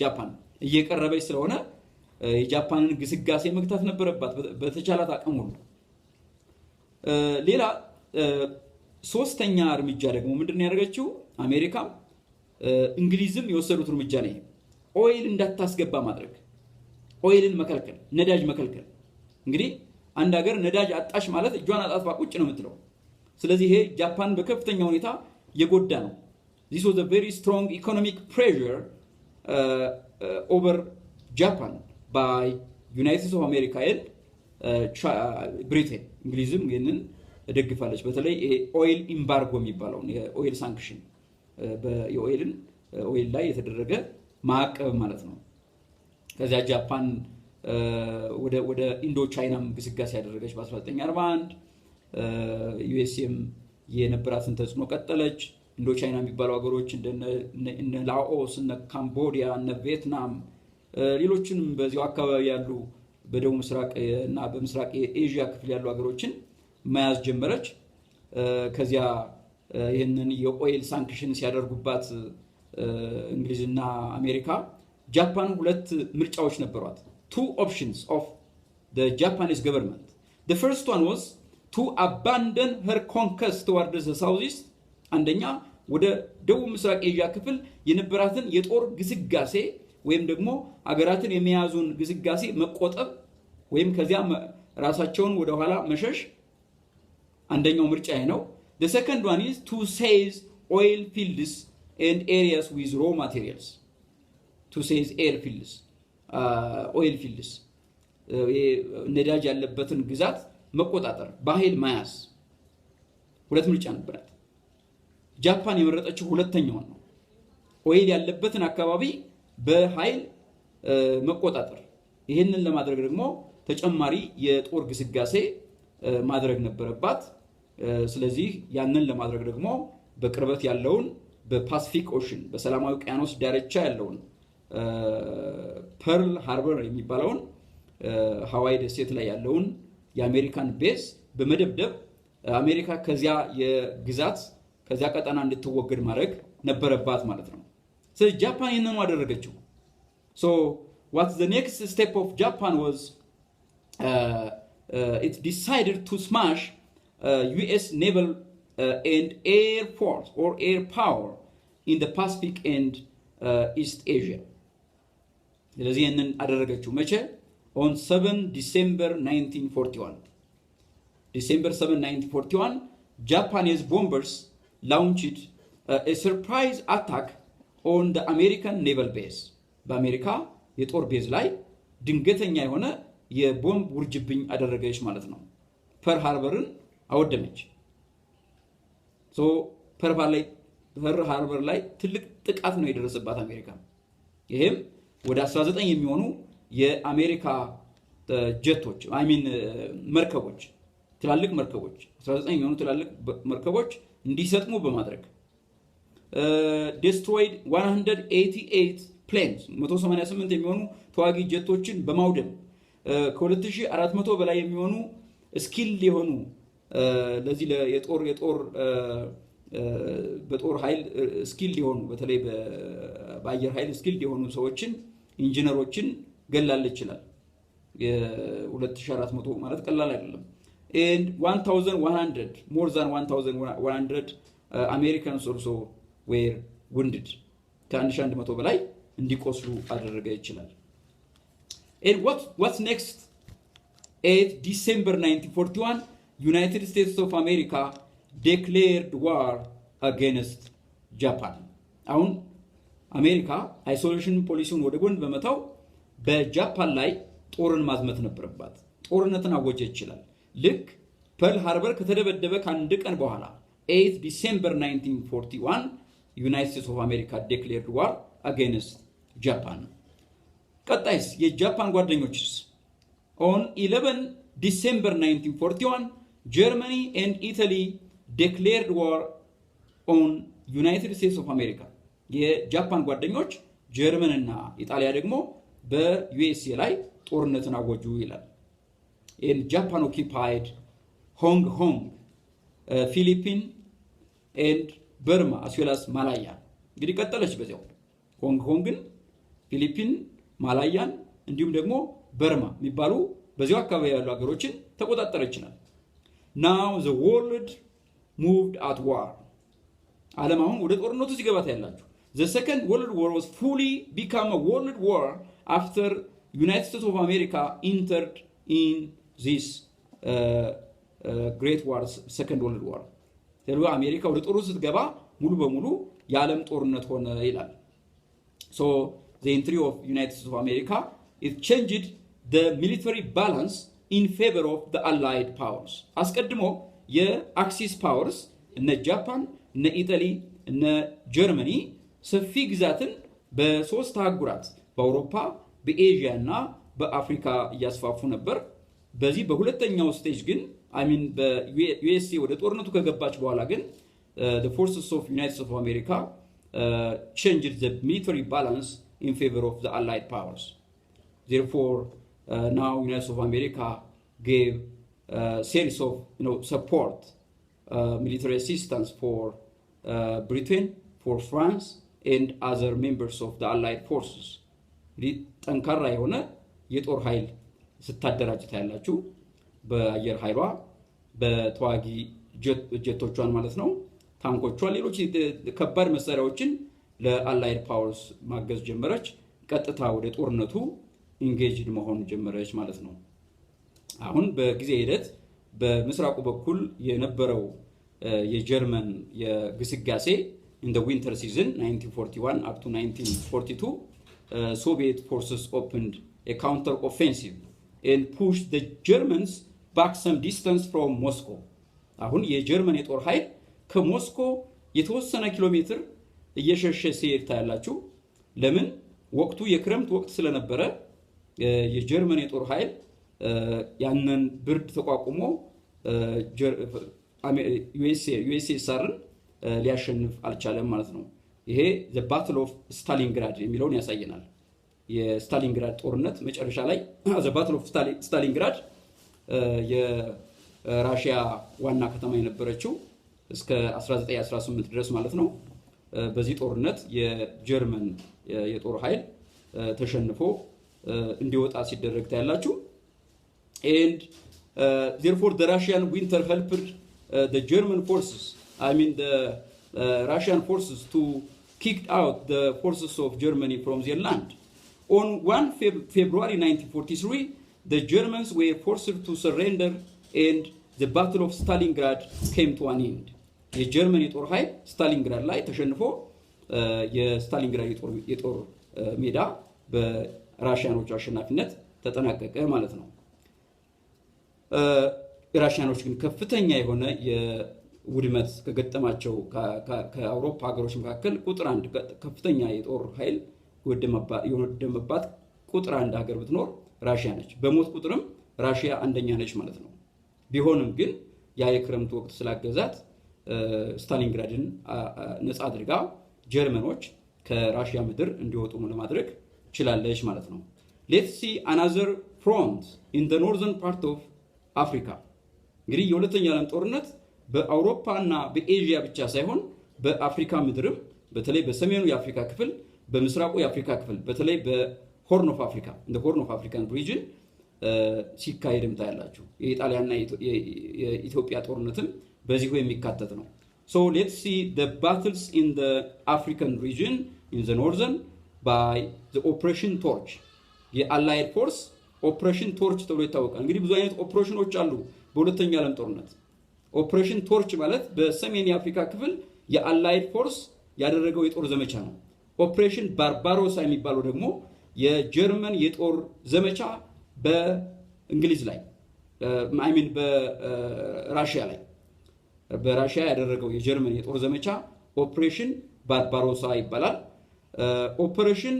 ጃፓን እየቀረበች ስለሆነ የጃፓንን ግስጋሴ መግታት ነበረባት በተቻላት አቅም ሁሉ። ሌላ ሶስተኛ እርምጃ ደግሞ ምንድነው ያደረገችው? አሜሪካ እንግሊዝም የወሰዱት እርምጃ ነው። ኦይል እንዳታስገባ ማድረግ፣ ኦይልን መከልከል፣ ነዳጅ መከልከል። እንግዲህ አንድ ሀገር ነዳጅ አጣሽ ማለት እጇን አጣጥፋ ቁጭ ነው የምትለው። ስለዚህ ይሄ ጃፓን በከፍተኛ ሁኔታ የጎዳ ነው። This was a very strong economic pressure over Japan by United States of America and Britain. እንግሊዝም ይህንን ደግፋለች። በተለይ ኦይል ኢምባርጎ የሚባለው የኦይል ሳንክሽን ኦይል ላይ የተደረገ ማዕቀብ ማለት ነው። ከዚያ ጃፓን ወደ ኢንዶ ቻይናም ግስጋሴ ያደረገች በ1941 ዩኤስኤም የነበራትን ተጽዕኖ ቀጠለች። ኢንዶ ቻይና የሚባሉ ሀገሮች እነ ላኦስ እነ ካምቦዲያ እነ ቪየትናም ሌሎችንም በዚያው አካባቢ ያሉ በደቡብ ምስራቅ እና በምስራቅ የኤዥያ ክፍል ያሉ ሀገሮችን መያዝ ጀመረች። ከዚያ ይህንን የኦይል ሳንክሽን ሲያደርጉባት እንግሊዝና አሜሪካ ጃፓን ሁለት ምርጫዎች ነበሯት። two options of the Japanese government. The first one was to abandon her conquest towards the southeast. አንደኛ ወደ ደቡብ ምስራቅ ኤዥያ ክፍል የነበራትን የጦር ግስጋሴ ወይም ደግሞ አገራትን የሚያዙን ግስጋሴ መቆጠብ ወይም ከዚያ ራሳቸውን ወደ ኋላ መሸሽ አንደኛው ምርጫ ነው። The second one is to seize oil fields and areas with raw materials. To seize oil fields ነዳጅ ያለበትን ግዛት መቆጣጠር በኃይል መያዝ። ሁለት ምርጫ ነበራት። ጃፓን የመረጠችው ሁለተኛውን ነው። ኦይል ያለበትን አካባቢ በኃይል መቆጣጠር። ይሄንን ለማድረግ ደግሞ ተጨማሪ የጦር ግስጋሴ ማድረግ ነበረባት። ስለዚህ ያንን ለማድረግ ደግሞ በቅርበት ያለውን በፓሲፊክ ኦሽን በሰላማዊ ውቅያኖስ ዳርቻ ያለውን ፐርል ሃርበር የሚባለውን ሃዋይ ደሴት ላይ ያለውን የአሜሪካን ቤዝ በመደብደብ አሜሪካ ከዚያ የግዛት ከዚያ ቀጠና እንድትወገድ ማድረግ ነበረባት ማለት ነው። ስለዚህ ጃፓን ይህንን አደረገችው። So what the next step of Japan was it decided to smash US naval and air force or air power in the Pacific and East Asia. ስለዚህ ይህንን አደረገችው መቼ? on 7 December 1941. December 7, 1941, Japanese bombers launched a surprise attack on the American naval base. በአሜሪካ የጦር ቤዝ ላይ ድንገተኛ የሆነ የቦምብ ውርጅብኝ አደረገች ማለት ነው። ፐርል ሃርበርን አወደመች። ፐርል ሃርበር ላይ ትልቅ ጥቃት ነው የደረሰባት አሜሪካ። ይሄም ወደ 19 የሚሆኑ የአሜሪካ ጀቶች መርከቦች ትላልቅ መርከቦች 19 የሚሆኑ ትላልቅ መርከቦች እንዲሰጥሙ በማድረግ destroyed 188 planes 188 የሚሆኑ ተዋጊ ጀቶችን በማውደም ከ2400 በላይ የሚሆኑ ስኪል የሆኑ ለዚህ በጦር ኃይል ስኪል የሆኑ በተለይ በአየር ኃይል ስኪል የሆኑ ሰዎችን ኢንጂነሮችን ገላለች ይችላል። የ2400 ማለት ቀላል አይደለም። and 1100 more than 1100 Americans also were wounded. ከ1100 በላይ እንዲቆስሉ አደረገ ይችላል። And what's next? 8 December 1941, United States of America declared war against Japan. አሁን አሜሪካ አይሶሌሽን ፖሊሲውን ወደ ጎን በመታው በጃፓን ላይ ጦርን ማዝመት ነበረባት። ጦርነትን አወጀ ይችላል። ልክ ፐርል ሃርበር ከተደበደበ ከአንድ ቀን በኋላ 8 December 1941 United States of America declared war against Japan. ቀጣይስ የጃፓን ጓደኞችስ? On 11 December 1941 Germany and Italy declared war on United States of America. የጃፓን ጓደኞች ጀርመንና ኢጣሊያ ደግሞ በዩኤስኤ ላይ ጦርነትን አወጁ ይላል። in Japan occupied Hong Kong, Philippines and Burma as well as Malaya. እንግዲህ ቀጠለች በዚያው ሆንግ ኮንግን፣ ፊሊፒን፣ ማላያን እንዲሁም ደግሞ በርማ የሚባሉ በዚያው አካባቢ ያሉ ሀገሮችን ተቆጣጠረች ይችላል። Now the world moved at war. ዓለም አሁን ወደ ጦርነቱ ሲገባ ታያላችሁ። The Second World War was fully become a world war after United States of America entered in this Great War, Second World War. ስለዚህ አሜሪካ ወደ ጦሩ ስትገባ ሙሉ በሙሉ የዓለም ጦርነት ሆነ ይላል። So the entry of United States of America it changed the military balance in favor of the allied powers. አስቀድሞ የአክሲስ ፓወርስ እነ ጃፓን፣ እነ ኢጣሊ፣ እነ ጀርመኒ ሰፊ ግዛትን በሶስት አህጉራት በአውሮፓ፣ በኤዥያ እና በአፍሪካ እያስፋፉ ነበር። በዚህ በሁለተኛው ስቴጅ ግን በዩኤስኤ ወደ ጦርነቱ ከገባች በኋላ ግን the forces of United States of America changed the military balance in favor of the allied powers. Therefore, now United States of America gave series of support, military assistance for Britain, for France, and other members of the allied forces. ጠንካራ የሆነ የጦር ኃይል ስታደራጅ ታያላችሁ። በአየር ኃይሏ በተዋጊ ጀቶቿን ማለት ነው፣ ታንኮቿን፣ ሌሎች ከባድ መሳሪያዎችን ለአላይድ ፓወርስ ማገዝ ጀመረች። ቀጥታ ወደ ጦርነቱ ኢንጌጅድ መሆን ጀመረች ማለት ነው። አሁን በጊዜ ሂደት በምስራቁ በኩል የነበረው የጀርመን የግስጋሴ in the winter season 1941 up to 1942 Soviet forces opened a counter offensive and pushed the Germans back some distance from Moscow. አሁን የጀርመን የጦር ኃይል ከሞስኮ የተወሰነ ኪሎ ሜትር እየሸሸ ሲሄድ ታያላችሁ። ለምን? ወቅቱ የክረምት ወቅት ስለነበረ የጀርመን የጦር ኃይል ያንን ብርድ ተቋቁሞ ዩኤስኤ ሳርን ሊያሸንፍ አልቻለም ማለት ነው። ይሄ the battle of Stalingrad የሚለውን ያሳየናል። የስታሊንግራድ ጦርነት መጨረሻ ላይ the battle of Stalingrad የራሺያ ዋና ከተማ የነበረችው እስከ 1918 ድረስ ማለት ነው። በዚህ ጦርነት የጀርመን የጦር ኃይል ተሸንፎ እንዲወጣ ሲደረግ ታያላችሁ። and therefore the Russian winter helped the German forces, the Russian forces to kick out the forces of Germany from their land. On 1 February 1943, the Germans were forced to surrender and the Battle of Stalingrad came to an end. የጀርመን የጦር ኃይል ስታሊንግራድ ላይ ተሸንፎ የስታሊንግራድ የጦር ሜዳ በራሽያኖች አሸናፊነት ተጠናቀቀ ማለት ነው። ራሽያኖች ግን ከፍተኛ የሆነ የውድመት ከገጠማቸው ከአውሮፓ ሀገሮች መካከል ቁጥር አንድ ከፍተኛ የጦር ኃይል የወደመባት ቁጥር አንድ ሀገር ብትኖር ራሽያ ነች። በሞት ቁጥርም ራሽያ አንደኛ ነች ማለት ነው። ቢሆንም ግን ያ የክረምት ወቅት ስላገዛት ስታሊንግራድን ነፃ አድርጋ ጀርመኖች ከራሽያ ምድር እንዲወጡ ለማድረግ ችላለች ማለት ነው። Let's see another front in the northern part of Africa. እንግዲህ የሁለተኛው ዓለም ጦርነት በአውሮፓና በኤዥያ ብቻ ሳይሆን በአፍሪካ ምድርም በተለይ በሰሜኑ የአፍሪካ ክፍል በምስራቁ የአፍሪካ ክፍል በተለይ በሆርን ኦፍ አፍሪካ እንደ ሆርን ኦፍ አፍሪካን ሪጅን ሲካሄድም ታያላችሁ። የኢጣሊያና የኢትዮጵያ ጦርነትም በዚሁ የሚካተት ነው። So let's see the battles in the African region in the northern by the Operation Torch. የአላይድ ፎርስ ኦፕሬሽን ቶርች ተብሎ ይታወቃል። እንግዲህ ብዙ አይነት ኦፕሬሽኖች አሉ በሁለተኛው ዓለም ጦርነት። ኦፕሬሽን ቶርች ማለት በሰሜን የአፍሪካ ክፍል የአላይድ ፎርስ ያደረገው የጦር ዘመቻ ነው። ኦፕሬሽን ባርባሮሳ የሚባለው ደግሞ የጀርመን የጦር ዘመቻ በእንግሊዝ ላይ በራሽያ ላይ በራሽያ ያደረገው የጀርመን የጦር ዘመቻ ኦፕሬሽን ባርባሮሳ ይባላል። ኦፕሬሽን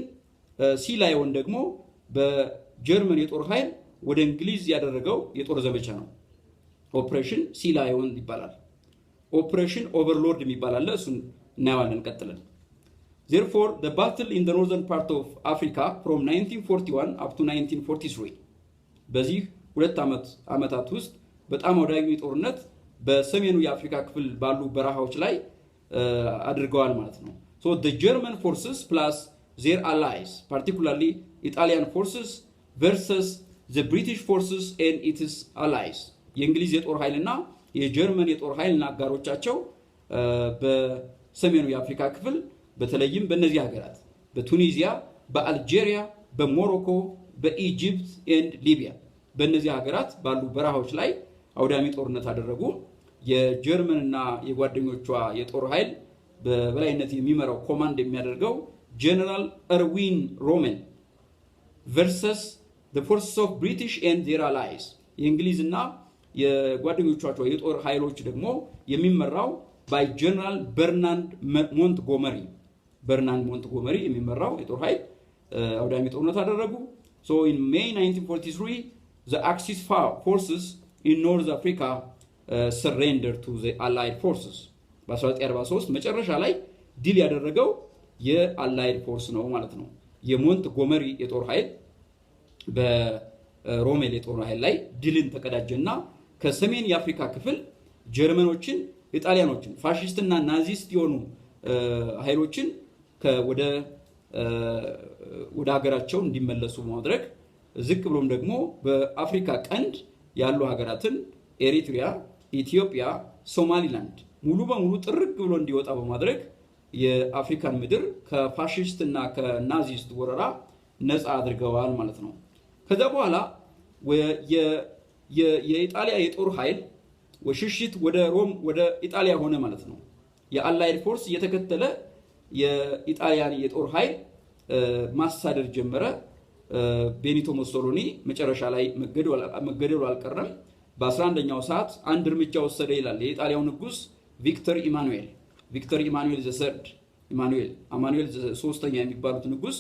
ሲላዮን ደግሞ በጀርመን የጦር ኃይል ወደ እንግሊዝ ያደረገው የጦር ዘመቻ ነው። ኦፕሬሽን ሲላዮን ይባላል። ኦፕሬሽን ኦቨርሎርድ የሚባል እሱን እናያለን ቀጥለን። Therefore, the battle in the northern part of Africa from 1941 up to 1943 በዚህ ሁለት ዓመታት ውስጥ በጣም አውዳሚ ጦርነት በሰሜኑ የአፍሪካ ክፍል ባሉ በረሃዎች ላይ አድርገዋል ማለት ነው። So the German forces plus their allies, particularly Italian forces versus the British forces and its allies. የእንግሊዝ የጦር ኃይልና የጀርመን የጦር ኃይልና አጋሮቻቸው በሰሜኑ የአፍሪካ ክፍል በተለይም በእነዚህ ሀገራት በቱኒዚያ፣ በአልጄሪያ፣ በሞሮኮ፣ በኢጂፕት and ሊቢያ በእነዚህ ሀገራት ባሉ በረሃዎች ላይ አውዳሚ ጦርነት አደረጉ። የጀርመንና የጓደኞቿ የጦር ኃይል በበላይነት የሚመራው ኮማንድ የሚያደርገው ጀነራል ኤርዊን ሮሜል versus the forces of British and their allies የእንግሊዝና የጓደኞቿ የጦር ኃይሎች ደግሞ የሚመራው by General Bernard Montgomery የሚመራው የጦር ኃይል አውዳሚ ጦርነት አደረጉ። So in May 1943 the Axis forces in North Africa surrendered to the Allied forces. በ1943 መጨረሻ ላይ ዲል ያደረገው የአላይድ ፎርስ ነው ማለት ነው። የሞንትጎመሪ የጦር ኃይል በሮሜል የጦር ኃይል ላይ ድልን ተቀዳጀና ከሰሜን የአፍሪካ ክፍል ጀርመኖችን፣ ኢጣሊያኖችን፣ ፋሺስትና ናዚስት የሆኑ ኃይሎችን ወደ ሀገራቸው እንዲመለሱ ማድረግ ዝቅ ብሎም ደግሞ በአፍሪካ ቀንድ ያሉ ሀገራትን ኤሪትሪያ፣ ኢትዮጵያ፣ ሶማሊላንድ ሙሉ በሙሉ ጥርግ ብሎ እንዲወጣ በማድረግ የአፍሪካን ምድር ከፋሺስትና ከናዚስት ወረራ ነፃ አድርገዋል ማለት ነው። ከዛ በኋላ የኢጣሊያ የጦር ኃይል ወሽሽት ወደ ሮም ወደ ኢጣሊያ ሆነ ማለት ነው። የአላይድ ፎርስ እየተከተለ የኢጣሊያን የጦር ኃይል ማሳደድ ጀመረ። ቤኒቶ ሙሶሎኒ መጨረሻ ላይ መገደሉ አልቀረም። በ11ኛው ሰዓት አንድ እርምጃ ወሰደ ይላል የኢጣሊያው ንጉስ ቪክተር ኢማኑኤል አማኑኤል ሶስተኛ የሚባሉት ንጉስ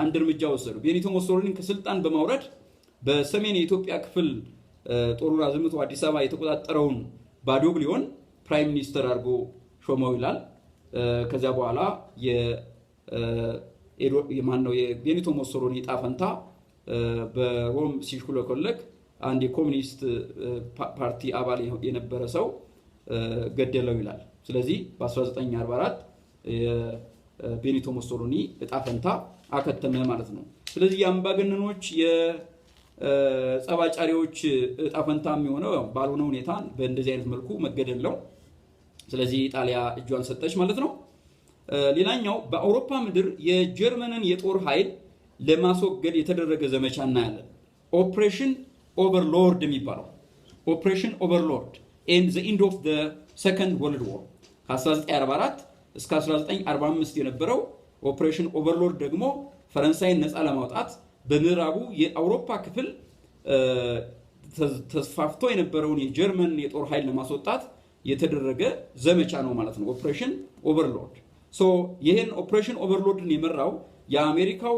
አንድ እርምጃ ወሰዱ። ቤኒቶ ሙሶሎኒን ከስልጣን በማውረድ በሰሜን የኢትዮጵያ ክፍል ጦሩን አዝምቶ አዲስ አበባ የተቆጣጠረውን ባዶግሊዮን ፕራይም ሚኒስተር አድርጎ ሾመው ይላል። ከዛ በኋላ የቤኒቶ ሙሶሎኒ ጣፈንታ በሮም ሲሽኩለኮለክ አንድ የኮሙኒስት ፓርቲ አባል የነበረ ሰው ገደለው ይላል። ስለዚህ በ1944 የቤኒቶ ሙሶሎኒ ጣፈንታ አከተመ ማለት ነው። ስለዚህ የአምባገነኖች የጸባጫሪዎች ጣፈንታ የሚሆነው ባልሆነ ሁኔታ በእንደዚህ አይነት መልኩ መገደል ነው። ስለዚህ ኢጣሊያ እጇን ሰጠች ማለት ነው። ሌላኛው በአውሮፓ ምድር የጀርመንን የጦር ኃይል ለማስወገድ የተደረገ ዘመቻ እናያለን። ኦፕሬሽን ኦቨርሎርድ የሚባለው ኦፕሬሽን ኦቨርሎርድ and the end of the second world war ከ1944 እስከ 1945 የነበረው ኦፕሬሽን ኦቨርሎርድ ደግሞ ፈረንሳይን ነፃ ለማውጣት በምዕራቡ የአውሮፓ ክፍል ተስፋፍቶ የነበረውን የጀርመን የጦር ኃይል ለማስወጣት የተደረገ ዘመቻ ነው ማለት ነው ኦፕሬሽን ኦቨርሎርድ ሶ ይሄን ኦፕሬሽን ኦቨርሎርድን የመራው የአሜሪካው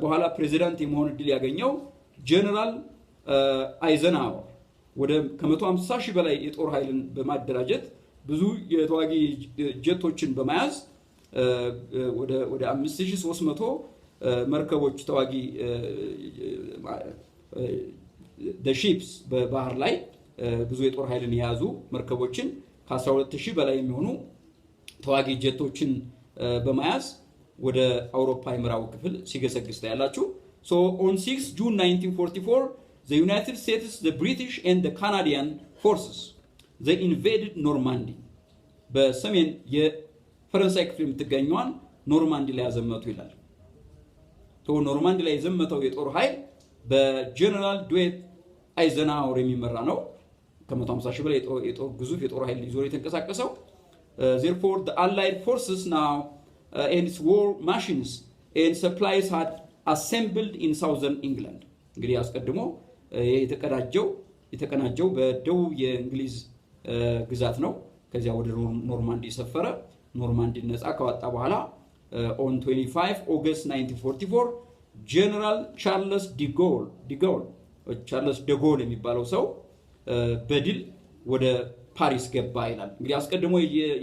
በኋላ ፕሬዚዳንት የመሆን እድል ያገኘው ጀነራል አይዘንሃወር ወደ ከ150 ሺህ በላይ የጦር ኃይልን በማደራጀት ብዙ የተዋጊ ጀቶችን በመያዝ ወደ 5300 መርከቦች ተዋጊ the ships በባህር ላይ ብዙ የጦር ኃይልን የያዙ መርከቦችን ከ12000 በላይ የሚሆኑ ተዋጊ ጀቶችን በመያዝ ወደ አውሮፓ የምዕራቡ ክፍል ሲገሰግስ ያላችሁ so on 6 June 1944 the United States the British and the Canadian forces they invaded Normandy በሰሜን የፈረንሳይ ክፍል የምትገኘውን ኖርማንዲ ላይ ያዘመቱ ይላል so ኖርማንዲ ላይ የዘመተው የጦር ኃይል በጀነራል ዱዌት አይዘንሃወር የሚመራ ነው ከ150 ሺህ በላይ የጦር ግዙፍ የጦር ኃይል ይዞ የተንቀሳቀሰው therefore the allied forces now and its war machines and supplies had assembled in southern England እንግዲህ አስቀድሞ የተቀናጀው በደቡብ የእንግሊዝ ግዛት ነው ከዚያ ወደ ኖርማንዲ ሰፈረ ኖርማንዲ ነፃ ካወጣ በኋላ on 25 August 1944 ጀነራል ቻርልስ ደጎል የሚባለው ሰው በድል ወደ ፓሪስ ገባ ይላል እንግዲህ አስቀድሞ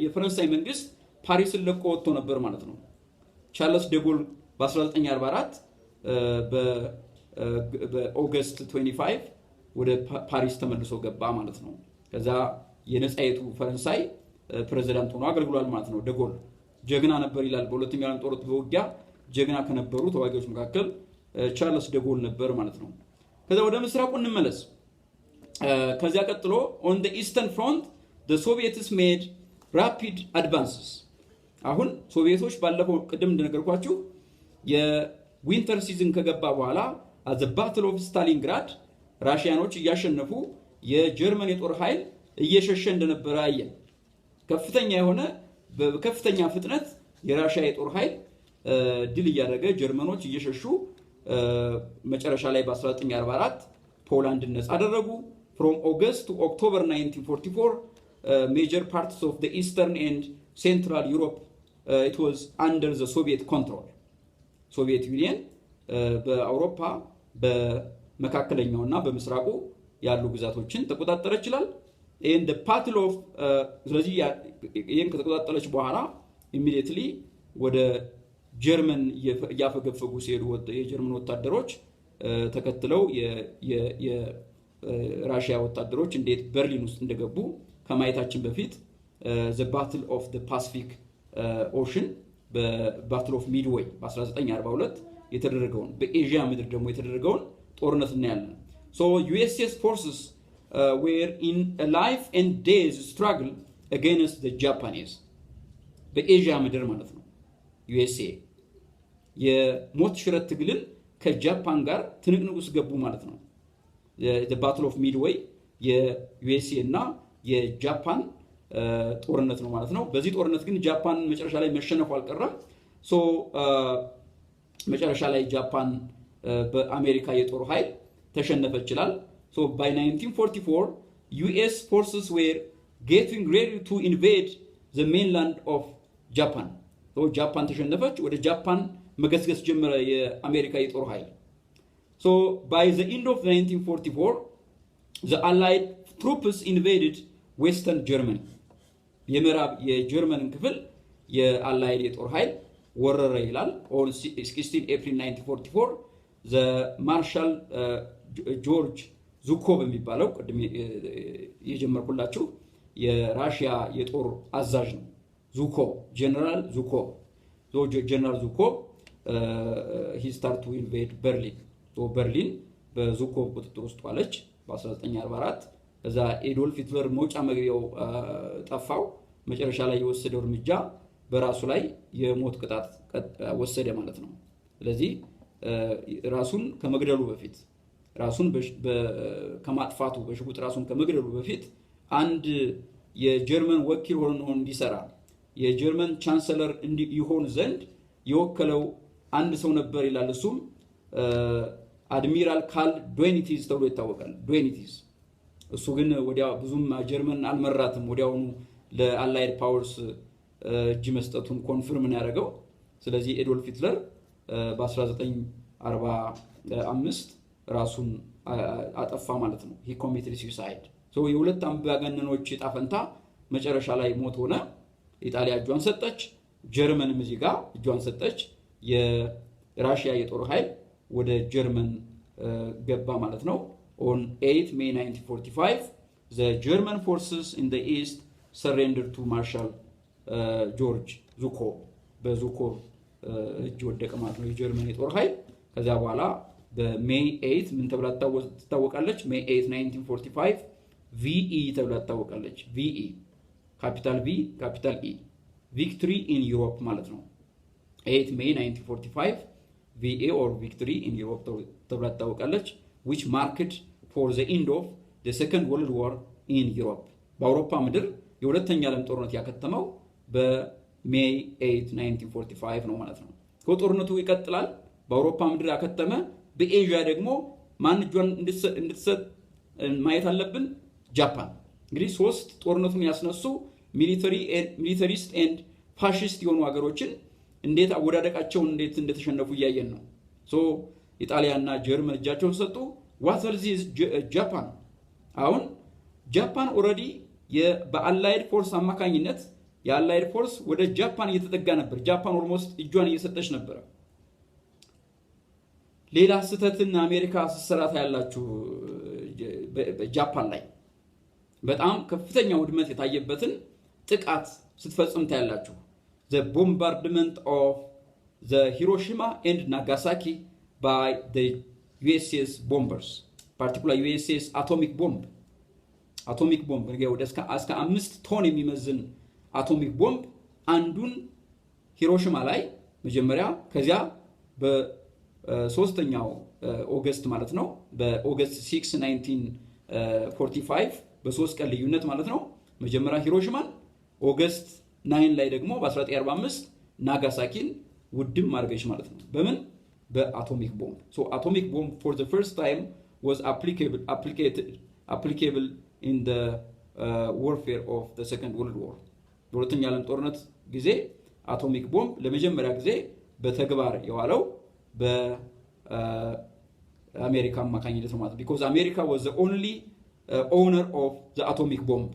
የፈረንሳይ መንግስት ፓሪስን ለቆ ወጥቶ ነበር ማለት ነው ቻርልስ ደጎል በ1944 በኦገስት 25 ወደ ፓሪስ ተመልሶ ገባ ማለት ነው ከዛ የነጻይቱ ፈረንሳይ ፕሬዝዳንት ሆኖ አገልግሏል ማለት ነው ደጎል ጀግና ነበር ይላል በሁለተኛው ዓለም ጦርነት በውጊያ ጀግና ከነበሩ ተዋጊዎች መካከል ቻርልስ ደጎል ነበር ማለት ነው ከዛ ወደ ምስራቁ እንመለስ ከዚያ ቀጥሎ on the eastern front the Soviets made rapid advances አሁን ሶቪየቶች ባለፈው ቅድም እንደነገርኳችሁ የዊንተር ሲዝን ከገባ በኋላ at the battle of Stalingrad ራሺያኖች እያሸነፉ የጀርመን የጦር ኃይል እየሸሸ እንደነበረ አየን ከፍተኛ የሆነ በከፍተኛ ፍጥነት የራሺያ የጦር ኃይል ድል ያደረገ ጀርመኖች እየሸሹ መጨረሻ ላይ በ1944 ፖላንድ ነፃ አደረጉ from August to October 1944 major parts of the eastern and central Europe it was under the Soviet control Soviet Union በአውሮፓ በመካከለኛውና በምስራቁ ያሉ ግዛቶችን ተቆጣጠረ ይችላል in the battle of ስለዚህ ይሄን ከተቆጣጠረች በኋላ immediately ወደ ጀርመን ያፈገፈጉ ሲሄዱ የጀርመን ወታደሮች ተከትለው የራሺያ ወታደሮች እንዴት በርሊን ውስጥ እንደገቡ ከማየታችን በፊት the battle of the Pacific Ocean በbattle of Midway በ1942 የተደረገውን በኤዥያ ምድር ደግሞ የተደረገውን ጦርነት እናያለን so USS forces were in a life and days struggle against the Japanese በኤዥያ ምድር ማለት ነው USA የሞት ሽረት ትግልን ከጃፓን ጋር ትንቅንቅ ውስጥ ገቡ ማለት ነው the battle of Midway የዩኤስኤ እና የጃፓን ጦርነት ነው ማለት ነው በዚህ ጦርነት ግን ጃፓን መጨረሻ ላይ መሸነፉ አልቀረም so መጨረሻ ላይ ጃፓን በአሜሪካ የጦር ኃይል ተሸነፈ ይችላል so by 1944 US forces were getting ready to invade the mainland of Japan so ጃፓን ተሸነፈች ወደ ጃፓን መገስገስ ጀመረ የአሜሪካ የጦር ኃይል so by the end of 1944 the allied troops invaded western Germany የምዕራብ የጀርመንን ክፍል የአላይድ የጦር ኃይል ወረረ ይላል on 16 April 1944 the Marshal ጆርጅ ዙኮቭ የሚባለው ቅድም የጀመርኩላችሁ የራሺያ የጦር አዛዥ ነው ዙኮቭ ጀነራል ዙኮቭ ጀነራል ዙኮቭ he start to invade Berlin so Berlin በዙኮቭ ቁጥጥር ውስጥ ዋለች በ1944 እዛ ኤዶልፍ ሂትለር መውጫ መግቢያው ጠፋው መጨረሻ ላይ የወሰደው እርምጃ በራሱ ላይ የሞት ቅጣት ወሰደ ማለት ነው ስለዚህ ራሱን ከመግደሉ በፊት ራሱን ከማጥፋቱ በሽጉጥ ራሱን ከመግደሉ በፊት አንድ የጀርመን ወኪል ሆኖ እንዲሰራ የጀርመን ቻንሰለር ይሆን ዘንድ የወከለው አንድ ሰው ነበር ይላል። እሱም አድሚራል ካል ዶይኒቲዝ ተብሎ ይታወቃል። ዶይኒቲዝ እሱ ግን ወዲያው ብዙም ጀርመን አልመራትም። ወዲያውኑ ለአላይድ ፓወርስ እጅ መስጠቱን ኮንፈርም ነው ያደረገው። ስለዚህ ኤዶልፍ ሂትለር በ1945 ራሱን አጠፋ ማለት ነው። ሂ ኮሚትድ ሱሳይድ። የሁለት አምባገነኖች ዕጣ ፈንታ መጨረሻ ላይ ሞት ሆነ። ኢጣሊያ እጇን ሰጠች፣ ጀርመንም እዚህ ጋር እጇን ሰጠች። የራሽያ የጦር ኃይል ወደ ጀርመን ገባ ማለት ነው። on 8 May 1945 the German forces in the east surrendered to Marshal ጆርጅ ዙኮቭ በዙኮቭ እጅ ወደቀ ማለት ነው የጀርመን የጦር ኃይል። ከዛ በኋላ በሜይ 8 ምን ተብላ ትታወቃለች? ሜይ 8 1945 VE ተብላ ትታወቃለች። VE ካፒታል V ካፒታል E ቪክቶሪ ኢን ዩሮፕ ማለት ነው። 8 ሜይ 1945 VE or victory in Europe ተብላ ትታወቃለች። which marked for the end of the Second World War in Europe በአውሮፓ ምድር የሁለተኛ ዓለም ጦርነት ያከተመው በሜይ 8 1945 ነው ማለት ነው። ጦርነቱ ይቀጥላል። በአውሮፓ ምድር ያከተመ በኤዥያ ደግሞ ማን እጇን እንድትሰጥ ማየት አለብን? ጃፓን። እንግዲህ ሶስት ጦርነቱን ያስነሱ ሚሊተሪስት ኤንድ ፋሺስት የሆኑ ሀገሮችን እንዴት አወዳደቃቸውን እንዴት እንደተሸነፉ እያየን ነው። ኢጣሊያና ጀርመን እጃቸውን ሰጡ። what else is ጃፓን? አሁን ጃፓን ኦልሬዲ በአላይድ ፎርስ አማካኝነት የአላይድ ፎርስ ወደ ጃፓን እየተጠጋ ነበር። ጃፓን ኦልሞስት እጇን እየሰጠች ነበር። ሌላ ስህተትን አሜሪካ ስትሰራት ያላችሁ በጃፓን ላይ በጣም ከፍተኛ ውድመት የታየበትን ጥቃት ስትፈጽም ታያላችሁ። the bombardment of the Hiroshima and Nagasaki by the USS bombers, particularly USS atomic bomb እንግዲህ ወደ እስከ 5 ቶን የሚመዝን አቶሚክ ቦምብ አንዱን ሂሮሺማ ላይ መጀመሪያ ከዚያ በ3ኛው ኦገስት ማለት ነው በኦገስት 6 1945 በ3 ቀን ልዩነት ማለት ነው መጀመሪያ ሂሮሺማን ኦገስት 9 ላይ ደግሞ በ1945 ናጋሳኪን ውድም ማድረገች ማለት ነው። በምን? በአቶሚክ ቦምብ። atomic bomb for the first time was applicable in the warfare of the Second World War. በሁለተኛው ዓለም ጦርነት ጊዜ አቶሚክ ቦምብ ለመጀመሪያ ጊዜ በተግባር የዋለው በአሜሪካ አማካኝነት ነው ማለት ነው። because America was the only owner of the atomic bomb.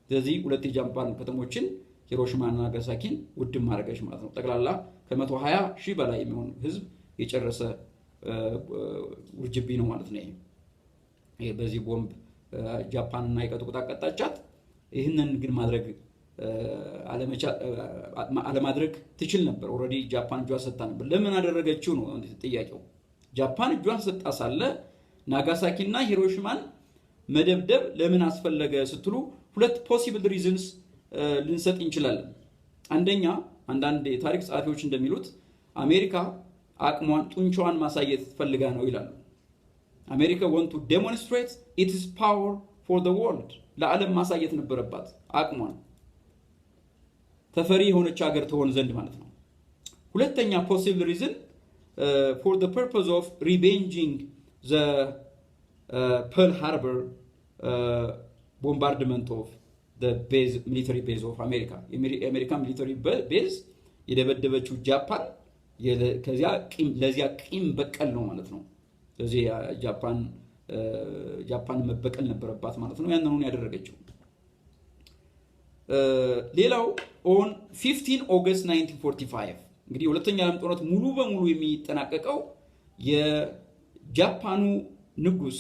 ስለዚህ ሁለት የጃፓን ከተሞችን ሂሮሺማ እና ናጋሳኪን ውድም ማድረገች ማለት ነው። ጠቅላላ ከ120,000 በላይ የሚሆን ህዝብ የጨረሰ ውርጅብኝ ነው ማለት ነው። ይሄ በዚህ ቦምብ ጃፓን እና ይቀጥቁጣ ቀጣጫት። ይህንን ግን ማድረግ አለማድረግ ትችል ነበር። ኦልሬዲ ጃፓን እጇን ሰጣ ነበር። ለምን አደረገችው ነው ጥያቄው። ጃፓን እጇን ሰጣ ሳለ ናጋሳኪና ሂሮሺማን መደብደብ ለምን አስፈለገ ስትሉ ሁለት ፖሲብል ሪዝንስ ልንሰጥ እንችላለን። አንደኛ አንዳንድ የታሪክ ጸሐፊዎች እንደሚሉት አሜሪካ አቅሟን ጡንቻዋን ማሳየት ፈልጋ ነው ይላሉ። አሜሪካ want to demonstrate its power for the world ለዓለም ማሳየት ነበረባት አቅሟን ተፈሪ የሆነች ሀገር ትሆን ዘንድ ማለት ነው። ሁለተኛ possible reason for the purpose of revenging the Pearl Harbor bombardment of the base military base of America. American military base የደበደበችው ጃፓን ለዚያ ቂም በቀል ነው ማለት ነው። ስለዚህ ጃፓን መበቀል ነበረባት ማለት ነው። ያንኑ ያደረገችው። ሌላው on 15 August 1945 እንግዲህ ሁለተኛው ዓለም ጦርነት ሙሉ በሙሉ የሚጠናቀቀው የጃፓኑ ንጉስ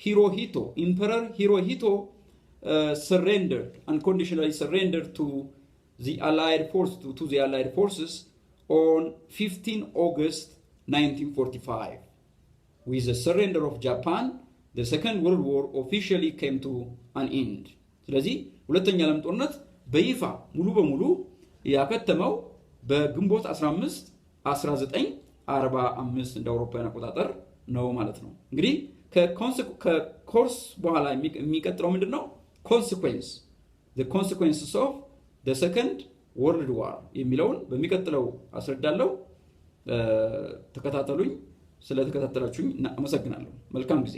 ሂሮሂቶ ኢምፐረር ሂሮሂቶ unconditionally surrendered to the allied forces on 15 August 1945. With the surrender of Japan, the Second World War officially came to an end. ስለዚህ ሁለተኛው ዓለም ጦርነት በይፋ ሙሉ በሙሉ ያከተመው በግንቦት 15 1945 እንደ አውሮፓውያን አቆጣጠር ነው ማለት ነው። እንግዲህ ከኮርስ በኋላ የሚቀጥለው ምንድነው? ኮንሲኩዌንስ the consequences of the second world war የሚለውን በሚቀጥለው አስረዳለሁ። ተከታተሉኝ። ስለተከታተላችሁኝ አመሰግናለሁ። መልካም ጊዜ